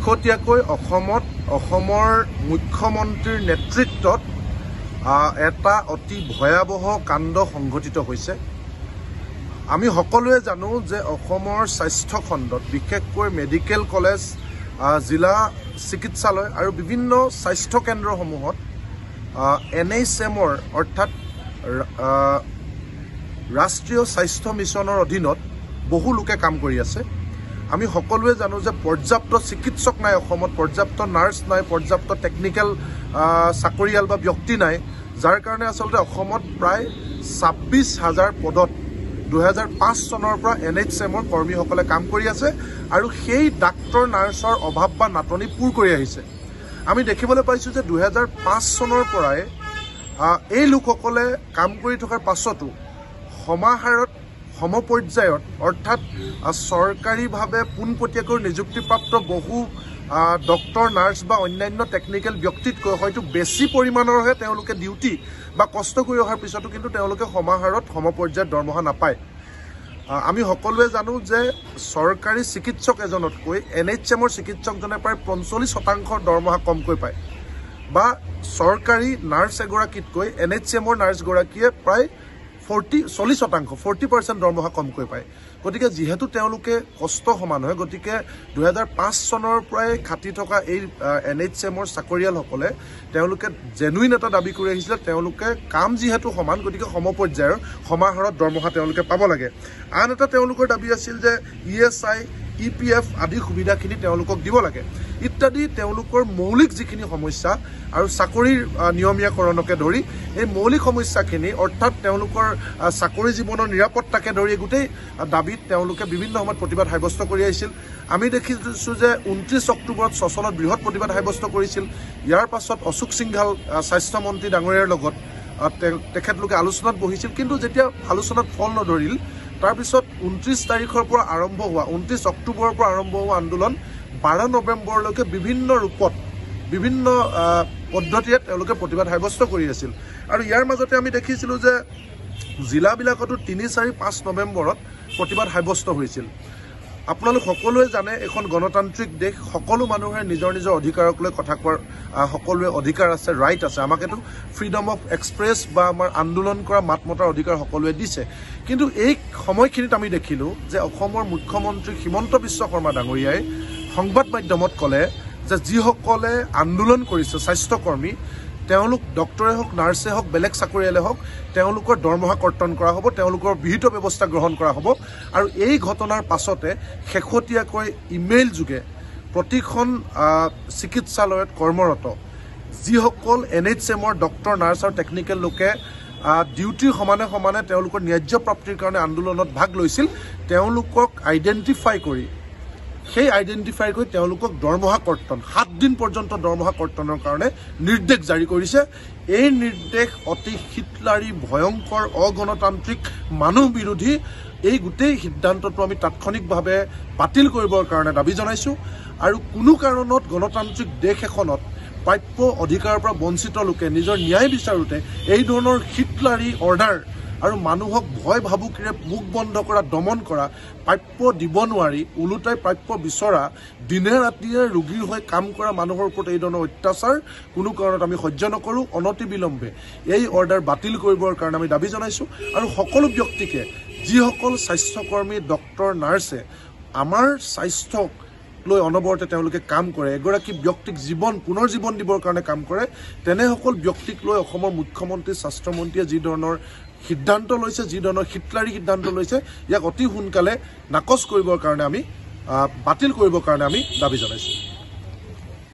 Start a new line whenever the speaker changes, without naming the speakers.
শেহতীয়াকৈ অসমৰ মুখ্যমন্ত্ৰীৰ নেতৃত্বত এটা অতি ভয়াবহ কাণ্ড সংঘটিত হৈছে। আমি সকলোৱে জানো যে অসমৰ স্বাস্থ্য খণ্ডত বিশেষকৈ মেডিকেল কলেজ, জিলা চিকিৎসালয় আৰু বিভিন্ন স্বাস্থ্য কেন্দ্ৰসমূহত NHMৰ অৰ্থাৎ ৰাষ্ট্ৰীয় স্বাস্থ্য মিছনৰ অধীনত বহু লোকে কাম কৰি আছে। আমি সকলোৱে জানো যে পৰ্যাপ্ত চিকিৎসক নাই অসমত, পৰ্যাপ্ত নাৰ্ছ নাই, পৰ্যাপ্ত টেকনিক্যাল চাকৰিয়াল বা ব্যক্তি নাই, যাৰ কাৰণে আচলতে অসমত প্ৰায় 26,000 পদত 2005 চনৰ পৰা NHMৰ কৰ্মীসকলে কাম কৰি আছে আৰু সেই ডাক্তৰ নাৰ্ছৰ অভাৱ বা নাটনি পূৰ কৰি আহিছে। আমি দেখিবলৈ পাইছোঁ যে 2005 চনৰ পৰাই এই লোকসকলে কাম কৰি থকাৰ পাছতো সমাহাৰত সমপৰ্যায়ত অৰ্থাৎ চৰকাৰীভাৱে পোনপটীয়াকৈ নিযুক্তিপ্ৰাপ্ত বহু ডক্টৰ, নাৰ্ছ বা অন্যান্য টেকনিক্যাল ব্যক্তিতকৈ হয়তো বেছি পৰিমাণৰহে তেওঁলোকে ডিউটি বা কষ্ট কৰি অহাৰ পিছতো কিন্তু তেওঁলোকে সমাহাৰত সমপৰ্যায়ত দৰমহা নাপায়। আমি সকলোৱে জানো যে চৰকাৰী চিকিৎসক এজনতকৈ NHMৰ চিকিৎসকজনে প্ৰায় 45% দৰমহা কমকৈ পায়, বা চৰকাৰী নাৰ্ছ এগৰাকীতকৈ NHMৰ নাৰ্ছগৰাকীয়ে প্ৰায় 40% দৰমহা কমকৈ পায়। গতিকে যিহেতু তেওঁলোকে কষ্ট সমান হয়, গতিকে 2005 চনৰ পৰাই খাটি থকা এই NHMৰ চাকৰিয়ালসকলে তেওঁলোকে জেনুইন এটা দাবী কৰি আহিছিলে, তেওঁলোকে কাম যিহেতু সমান, গতিকে সমপৰ্যায়ৰ সমাহাৰত দৰমহা তেওঁলোকে পাব লাগে। আন এটা তেওঁলোকৰ দাবী আছিল যে ESI, EPF আদি সুবিধাখিনি তেওঁলোকক দিব লাগে ইত্যাদি। তেওঁলোকৰ মৌলিক যিখিনি সমস্যা আৰু চাকৰিৰ নিয়মীয়াকৰণকে ধৰি এই মৌলিক সমস্যাখিনি অৰ্থাৎ তেওঁলোকৰ চাকৰি জীৱনৰ নিৰাপত্তাকে ধৰি গোটেই দাবীত তেওঁলোকে বিভিন্ন সময়ত প্ৰতিবাদ সাব্যস্ত কৰি আহিছিল। আমি দেখিছোঁ যে 29 অক্টোবৰত সচলত বৃহৎ প্ৰতিবাদ সাব্যস্ত কৰিছিল। ইয়াৰ পাছত অশোক সিংঘাল স্বাস্থ্যমন্ত্ৰী ডাঙৰীয়াৰ লগত তেখেতলোকে আলোচনাত বহিছিল, কিন্তু যেতিয়া আলোচনাত ফল নধৰিল তাৰপিছত 29 তাৰিখৰ পৰা আৰম্ভ হোৱা 29 অক্টোবৰৰ পৰা আৰম্ভ হোৱা আন্দোলন 12 নৱেম্বৰলৈকে বিভিন্ন ৰূপত বিভিন্ন পদ্ধতিৰে তেওঁলোকে প্ৰতিবাদ সাব্যস্ত কৰি আছিল। আৰু ইয়াৰ মাজতে আমি দেখিছিলোঁ যে জিলাবিলাকতো 3, 4, 5 নৱেম্বৰত প্ৰতিবাদ সাব্যস্ত হৈছিল। আপোনালোক সকলোৱে জানে এখন গণতান্ত্ৰিক দেশ, সকলো মানুহে নিজৰ নিজৰ অধিকাৰক লৈ কথা কোৱাৰ সকলোৱে অধিকাৰ আছে, ৰাইট আছে। আমাকেতো ফ্ৰীডম অফ এক্সপ্ৰেছ বা আমাৰ আন্দোলন কৰা মাত মতাৰ অধিকাৰ সকলোৱে দিছে। কিন্তু এই সময়খিনিত আমি দেখিলোঁ যে অসমৰ মুখ্যমন্ত্ৰী হিমন্ত বিশ্ব শৰ্মা ডাঙৰীয়াই সংবাদ মাধ্যমত ক'লে যে যিসকলে আন্দোলন কৰিছে স্বাস্থ্যকৰ্মী, তেওঁলোক ডক্টৰে হওক, নাৰ্ছে হওক, বেলেগ চাকৰিয়ালে হওক, তেওঁলোকৰ দৰমহা কৰ্তন কৰা হ'ব, তেওঁলোকৰ বিহিত ব্যৱস্থা গ্ৰহণ কৰা হ'ব। আৰু এই ঘটনাৰ পাছতে শেহতীয়াকৈ ইমেইল যোগে প্ৰতিখন চিকিৎসালয়ত কৰ্মৰত যিসকল NHMৰ ডক্টৰ, নাৰ্ছ আৰু টেকনিকেল লোকে ডিউটিৰ সমানে সমানে তেওঁলোকৰ ন্যায্য প্ৰাপ্তিৰ কাৰণে আন্দোলনত ভাগ লৈছিল, তেওঁলোকক আইডেণ্টিফাই কৰি তেওঁলোকক দৰমহা কৰ্তন 7 দিন পৰ্যন্ত দৰমহা কৰ্তনৰ কাৰণে নিৰ্দেশ জাৰি কৰিছে। এই নিৰ্দেশ অতি হিটলাৰী, ভয়ংকৰ, অগণতান্ত্ৰিক, মানুহ বিৰোধী। এই গোটেই সিদ্ধান্তটো আমি তাৎক্ষণিকভাৱে বাতিল কৰিবৰ কাৰণে দাবী জনাইছোঁ। আৰু কোনো কাৰণত গণতান্ত্ৰিক দেশ এখনত প্ৰাপ্য অধিকাৰৰ পৰা বঞ্চিত লোকে নিজৰ ন্যায় বিচাৰোঁতে এই ধৰণৰ হিটলাৰী অৰ্ডাৰ আৰু মানুহক ভয় ভাবুকিৰে মুখ বন্ধ কৰা, দমন কৰা, প্ৰাপ্য দিব নোৱাৰি ওলোটাই প্ৰাপ্য বিচৰা, দিনে ৰাতিয়ে ৰোগীৰ হৈ কাম কৰা মানুহৰ ওপৰত এই ধৰণৰ অত্যাচাৰ কোনো কাৰণত আমি সহ্য নকৰোঁ। অনতিবিলম্বে এই অৰ্ডাৰ বাতিল কৰিবৰ কাৰণে আমি দাবী জনাইছোঁ। আৰু সকলো ব্যক্তিকে, যিসকল স্বাস্থ্যকৰ্মী, ডক্টৰ, নাৰ্ছে আমাৰ স্বাস্থ্যক লৈ অনবৰতে তেওঁলোকে কাম কৰে, এগৰাকী ব্যক্তিক পুনৰ জীৱন দিবৰ কাৰণে কাম কৰে, তেনেসকল ব্যক্তিক লৈ অসমৰ মুখ্যমন্ত্ৰী, স্বাস্থ্যমন্ত্ৰীয়ে যি ধৰণৰ সিদ্ধান্ত লৈছে, যি ধৰণৰ হিটলাৰী সিদ্ধান্ত লৈছে, ইয়াক অতি সোনকালে নাকচ কৰিবৰ কাৰণে বাতিল কৰিবৰ কাৰণে আমি দাবী জনাইছোঁ।